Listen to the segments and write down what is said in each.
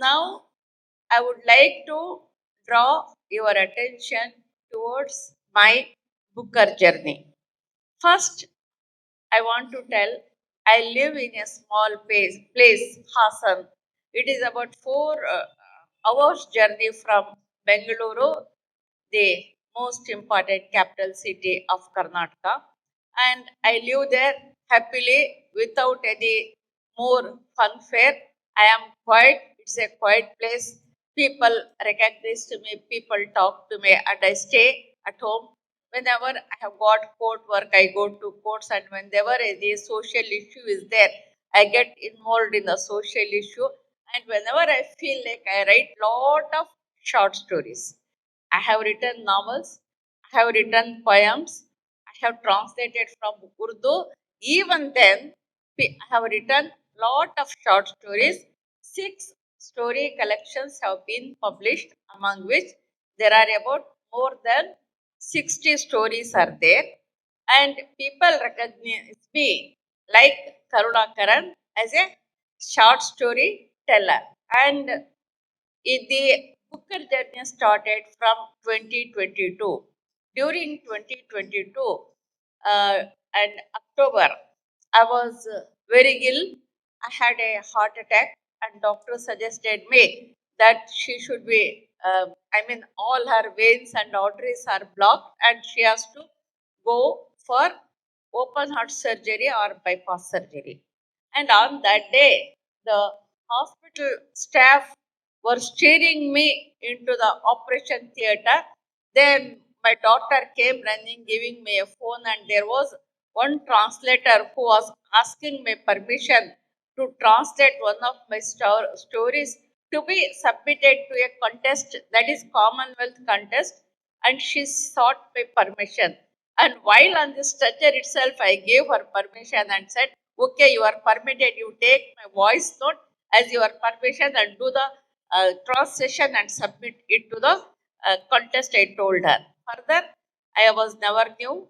Now, I would like to draw your attention towards my Booker journey. First, I want to tell I live in a small place Hassan. It is about 4 hours journey from Bengaluru, the most important capital city of Karnataka. And I live there happily without any more funfair. I am quiet, it's a quiet place. People recognize to me, people talk to me, and I stay at home. Whenever I have got court work, I go to courts, and whenever a social issue is there, I get involved in the social issue. And whenever I feel like I write lot of short stories. I have written novels, I have written poems, I have translated from Urdu. Even then, I have written lot of short stories. 6 story collections have been published, among which there are about more than 60 stories are there. And people recognize me like Karunakaran as a short story teller. And the Booker journey started from 2022. During 2022 and October, I was very ill. I had a heart attack, and doctor suggested me that she should be. All her veins and arteries are blocked, and she has to go for open heart surgery or bypass surgery. And on that day, the hospital staff were steering me into the operation theater. Then my daughter came running, giving me a phone, and there was one translator who was asking me permission to translate one of my stories to be submitted to a contest, that is Commonwealth contest, and she sought my permission. And while on the stretcher itself, I gave her permission and said, "Okay, you are permitted. You take my voice note as your permission and do the translation and submit it to the contest." I told her. Further, I never knew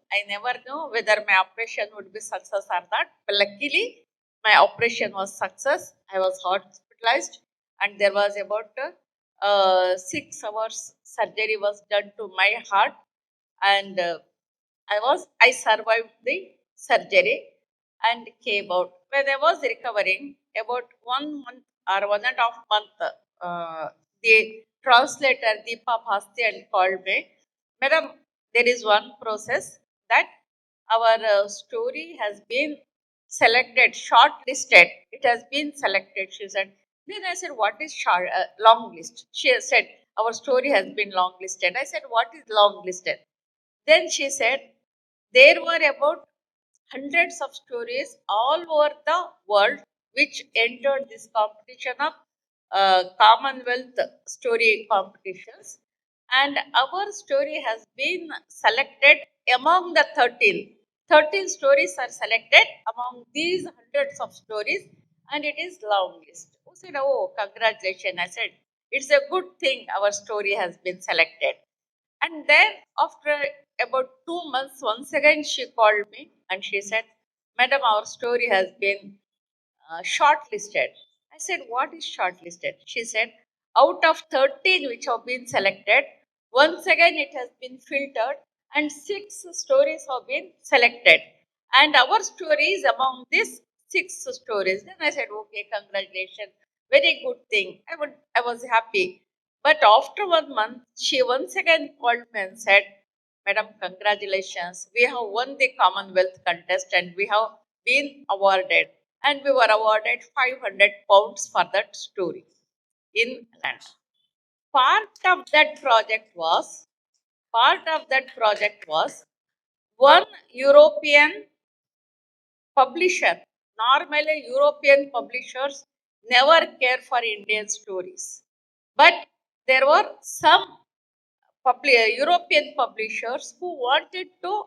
whether my operation would be success or not. But luckily, my operation was success. I was hospitalized, and there was about 6 hours surgery was done to my heart, and I survived the surgery and came out. When I was recovering, about 1 month or 1.5 month, the translator Deepa Bhastian called me, Madam, there is one process that our story has been selected, shortlisted. It has been selected, she said. Then I said, what is long list? She said, our story has been long listed. I said, what is long listed? Then she said, there were about hundreds of stories all over the world which entered this competition of Commonwealth story competitions. And our story has been selected among the 13. 13 stories are selected among these hundreds of stories, and it is long list. Who said, oh, congratulations. I said, it's a good thing our story has been selected. And then after about 2 months, once again she called me and she said, Madam, our story has been shortlisted. I said, what is shortlisted? She said, out of 13 which have been selected, once again it has been filtered and 6 stories have been selected. And our story is among these 6 stories. Then I said, okay, congratulations. Very good thing. I was happy. But after 1 month, she once again called me and said, Madam, congratulations. We have won the Commonwealth contest and we have been awarded. And we were awarded 500 pounds for that story in land. Part of that project was, one European publisher. Normally, European publishers never care for Indian stories. But there were some European publishers who wanted to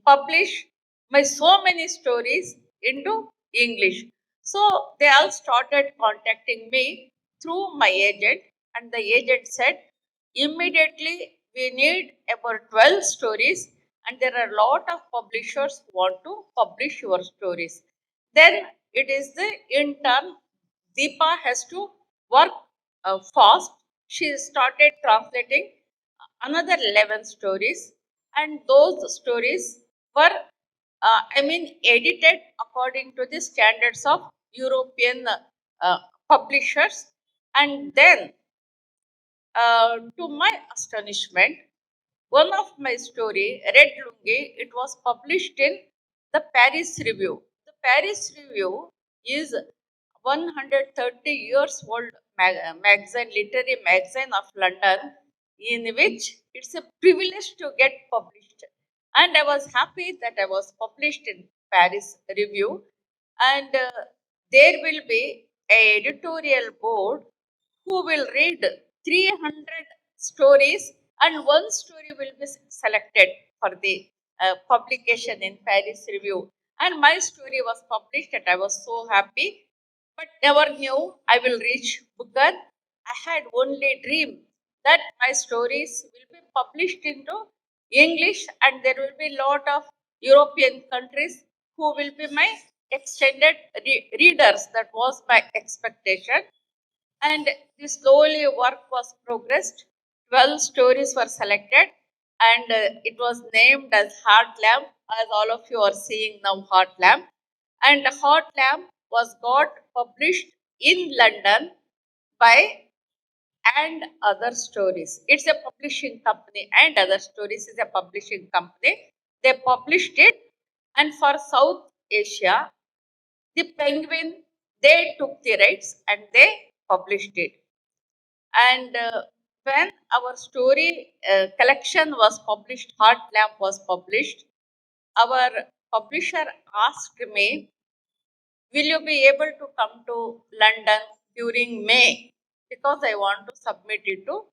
publish my so many stories into English. So they all started contacting me through my agent, and the agent said, immediately we need about 12 stories, and there are a lot of publishers who want to publish your stories. Then it is the intern Deepa has to work fast, she started translating another 11 stories, and those stories were, edited according to the standards of European uh, publishers. And then, to my astonishment, one of my story, Red Lungi, it was published in the Paris Review. The Paris Review is 130 years old magazine, literary magazine of London, in which it's a privilege to get published. And I was happy that I was published in Paris Review, and there will be a editorial board who will read 300 stories, and one story will be selected for the publication in Paris Review. And my story was published, and I was so happy, but never knew I will reach Booker. I had only dream that my stories will be published into English, and there will be lot of European countries who will be my extended readers. That was my expectation, and the slowly work was progressed. 12 stories were selected, and it was named as Heart Lamp, as all of you are seeing now, Heart Lamp. And Heart Lamp was got published in London by And Other Stories. It's a publishing company, and Other Stories is a publishing company. They published it, and for South Asia, the Penguin, they took the rights and they published it. And when our story collection was published, Heart Lamp was published, our publisher asked me, will you be able to come to London during May? Because I want to submit it to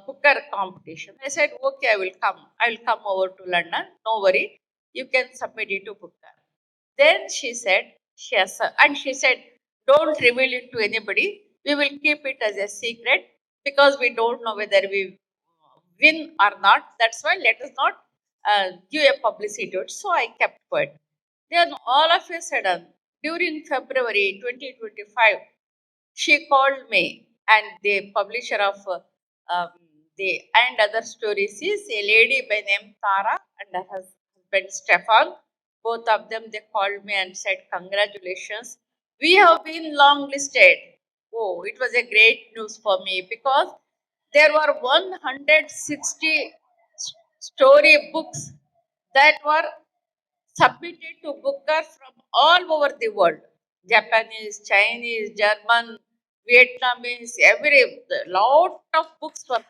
Booker competition. I said, okay, I will come. I will come over to London. No worry. You can submit it to Booker. Then she said, yes, sir. And she said, don't reveal it to anybody. We will keep it as a secret because we don't know whether we win or not. That's why let us not give a publicity to it. So I kept quiet. Then all of a sudden, during February 2025, she called me, and the publisher of um, the And Other Stories is a lady by name Tara and her husband Stefan. Both of them, they called me and said, congratulations, we have been long listed. Oh, it was a great news for me because there were 160 story books that were submitted to Booker from all over the world. Japanese, Chinese, German, Vietnamese, every lot of books were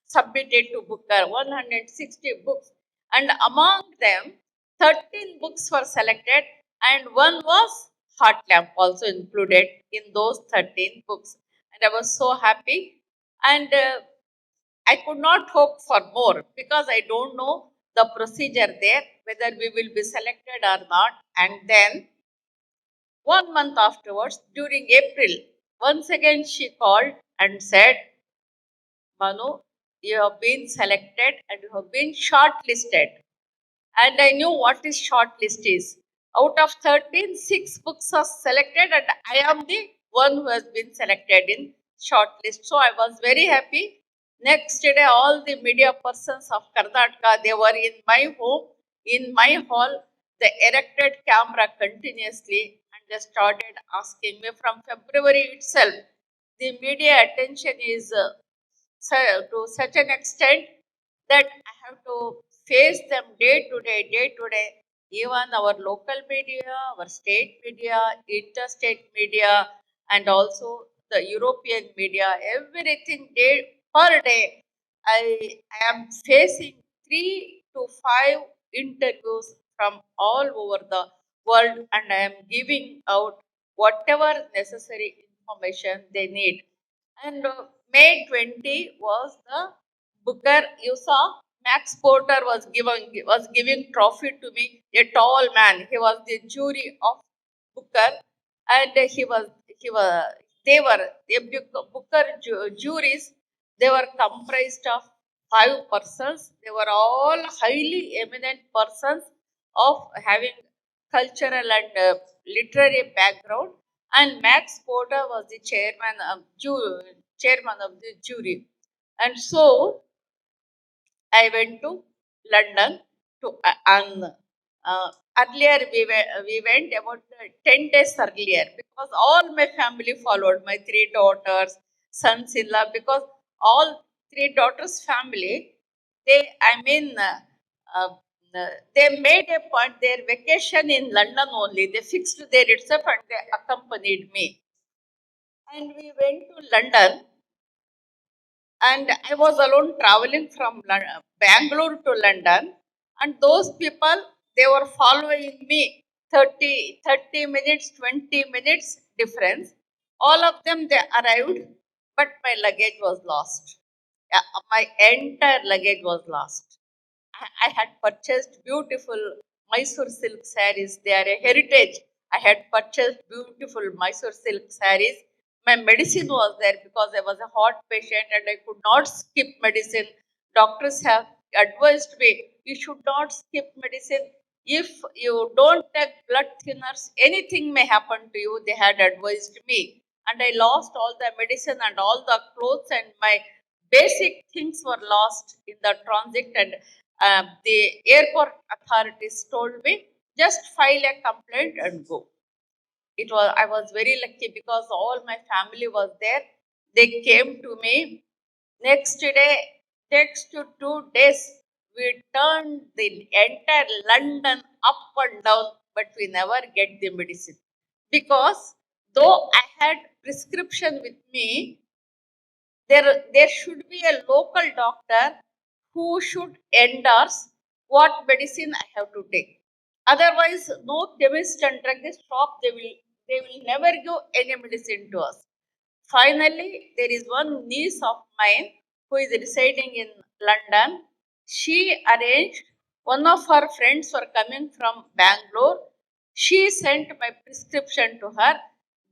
submitted to Booker, 160 books. And among them, 13 books were selected, and one was Heart Lamp also included in those 13 books. And I was so happy. And I could not hope for more because I don't know the procedure there, whether we will be selected or not. And then 1 month afterwards, during April, once again she called and said, Manu, you have been selected and you have been shortlisted. And I knew what is shortlist is. Out of 13, 6 books are selected, and I am the one who has been selected in shortlist. So I was very happy. Next day, all the media persons of Karnataka, they were in my home, in my hall. They erected camera continuously, and they started asking me from February itself. The media attention is to such an extent that I have to face them day to day, day to day. Even our local media, our state media, interstate media, and also the European media, everything day per day. I am facing 3 to 5 interviews from all over the world, and I am giving out whatever necessary information they need. And May 20 was the Booker. You saw Max Porter was giving trophy to me. A tall man. He was the jury of Booker, and he was they were the Booker juries. They were comprised of 5 persons. They were all highly eminent persons of having cultural and literary background, and Max Porter was the chairman of the jury. And so I went to London to earlier we went about 10 days earlier because all my family followed, my three daughters, sons-in-law, because all three daughters family, they I mean uh, they made a point their vacation in London only. They fixed there itself and they accompanied me. And we went to London, and I was alone traveling from Bangalore to London, and those people, they were following me 30 minutes, 20 minutes difference. All of them, they arrived, but my luggage was lost. Yeah, my entire luggage was lost. I had purchased beautiful Mysore silk saris. They are a heritage. I had purchased beautiful Mysore silk saris. My medicine was there because I was a heart patient and I could not skip medicine. Doctors have advised me you should not skip medicine. If you don't take blood thinners, anything may happen to you. They had advised me. And I lost all the medicine and all the clothes, and my basic things were lost in the transit. And the airport authorities told me just file a complaint and go. I was very lucky because all my family was there. They came to me next day. Next to 2 days we turned the entire London up and down, but we never get the medicine because though I had prescription with me, there should be a local doctor who should endorse what medicine I have to take. Otherwise, no chemist and druggist shop, they will never give any medicine to us. Finally, there is one niece of mine who is residing in London. She arranged, one of her friends were coming from Bangalore. She sent my prescription to her.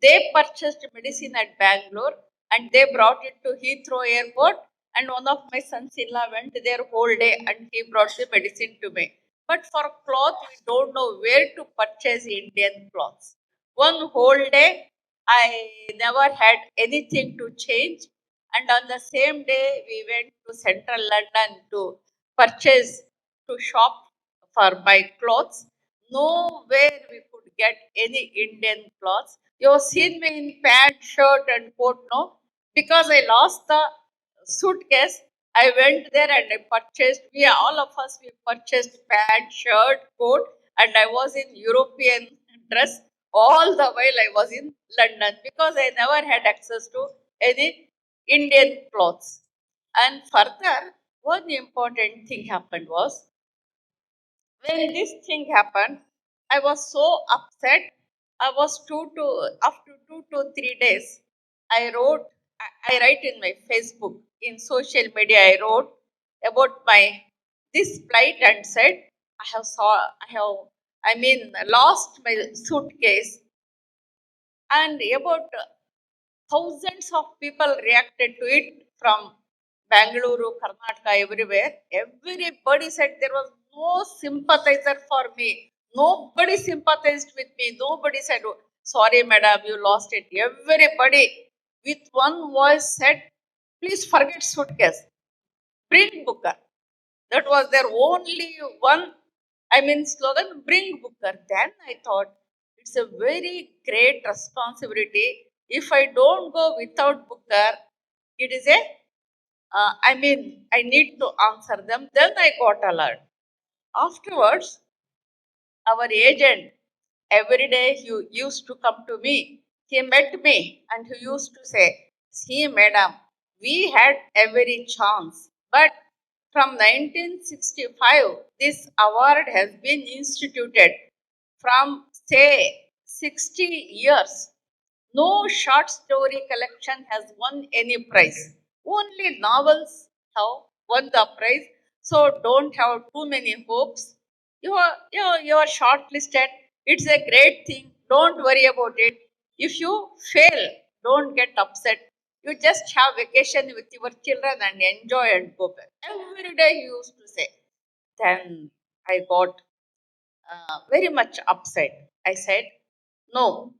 They purchased medicine at Bangalore and they brought it to Heathrow Airport. And one of my sons-in-law went there whole day and he brought the medicine to me. But for cloth, we don't know where to purchase Indian cloths. One whole day, I never had anything to change. And on the same day, we went to central London to purchase, to shop for my clothes. Nowhere we could get any Indian clothes. You have seen me in pant, shirt, and coat, no? Because I lost the suitcase, I went there and I purchased. We all of us we purchased pant, shirt, coat, and I was in European dress all the while I was in London because I never had access to any Indian clothes. And further, one important thing happened was when this thing happened, I was so upset. I was after 2 to 3 days. I wrote, I write in my Facebook, in social media. I wrote about my this plight and said, I mean, lost my suitcase, and about thousands of people reacted to it from Bangalore, Karnataka, everywhere. Everybody said there was no sympathizer for me. Nobody sympathized with me. Nobody said, "Oh, sorry, madam, you lost it." Everybody with one voice said, please forget suitcase. Bring Booker. That was their only one, slogan, bring Booker. Then I thought, it's a very great responsibility. If I don't go without Booker, it is I need to answer them. Then I got alert. Afterwards, our agent, every day he used to come to me. He met me and he used to say, see, madam, we had every chance. But from 1965, this award has been instituted. From, say, 60 years, no short story collection has won any prize. Only novels have won the prize. So don't have too many hopes. You are shortlisted. It's a great thing. Don't worry about it. If you fail, don't get upset. You just have vacation with your children and enjoy and go back. Every day he used to say. Then I got very much upset. I said, no,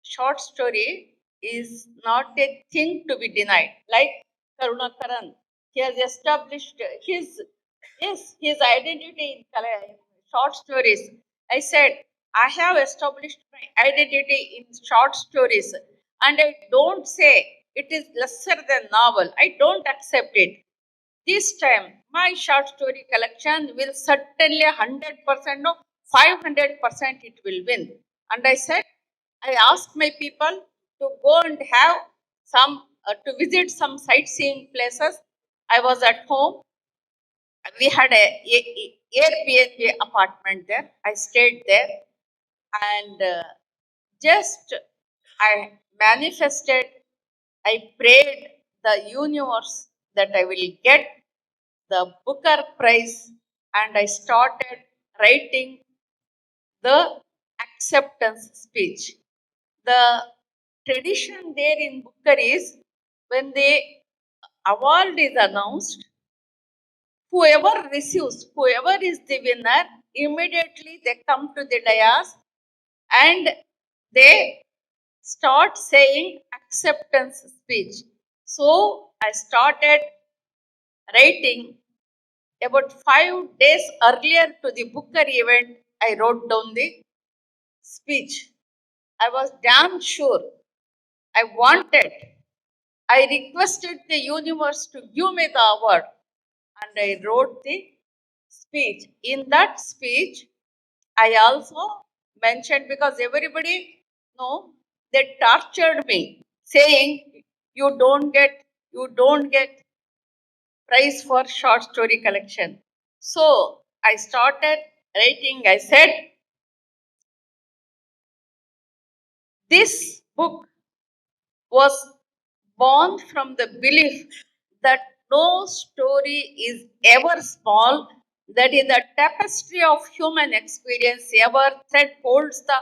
short story is not a thing to be denied. Like Karunakaran, he has established his identity in short stories. I said, I have established my identity in short stories, and I don't say it is lesser than novel. I don't accept it. This time, my short story collection will certainly 100%, no, 500% it will win. And I said, I asked my people to go and have to visit some sightseeing places. I was at home. We had a Airbnb apartment there. I stayed there, and just I manifested, I prayed the universe that I will get the Booker Prize, and I started writing the acceptance speech. The tradition there in Booker is when the award is announced, whoever is the winner, immediately they come to the dais and they start saying acceptance speech. So I started writing about 5 days earlier to the Booker event. I wrote down the speech. I was damn sure. I wanted. I requested the universe to give me the award, and I wrote the speech. In that speech, I also mentioned, because everybody know, they tortured me saying you don't get prize for short story collection. So I started writing. I said, this book was born from the belief that no story is ever small, that in the tapestry of human experience, ever thread holds the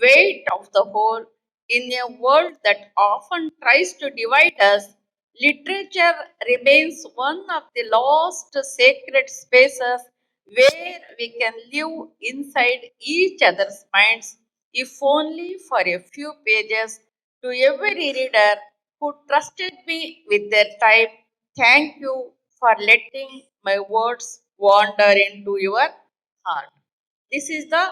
weight of the whole. In a world that often tries to divide us, literature remains one of the lost sacred spaces where we can live inside each other's minds, if only for a few pages. To every reader who trusted me with their time, thank you for letting my words wander into your heart. This is the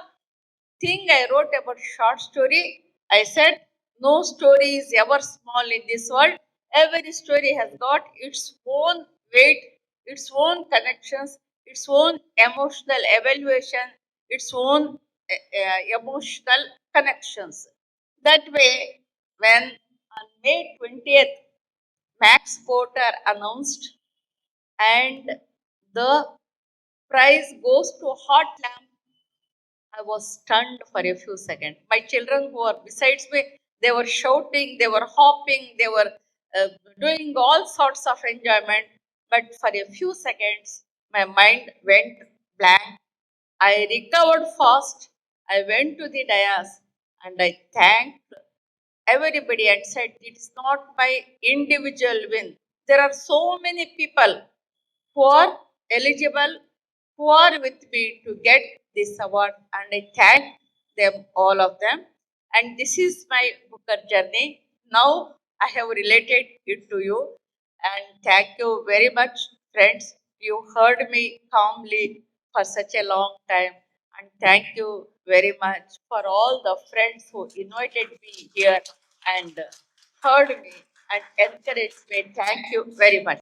thing I wrote about short story. I said, no story is ever small in this world. Every story has got its own weight, its own connections, its own emotional evaluation, its own emotional connections. That way, when on May 20th, Max Porter announced, and the prize goes to Hot Lamp, I was stunned for a few seconds. My children who were besides me, they were shouting, they were hopping, they were doing all sorts of enjoyment. But for a few seconds, my mind went blank. I recovered fast. I went to the dais and I thanked everybody and said, it's not my individual win. There are so many people who are eligible, who are with me to get this award, and I thank them, all of them. And this is my Booker journey. Now I have related it to you, and thank you very much, friends. You heard me calmly for such a long time, and thank you very much for all the friends who invited me here and heard me and encouraged me. Thank you very much.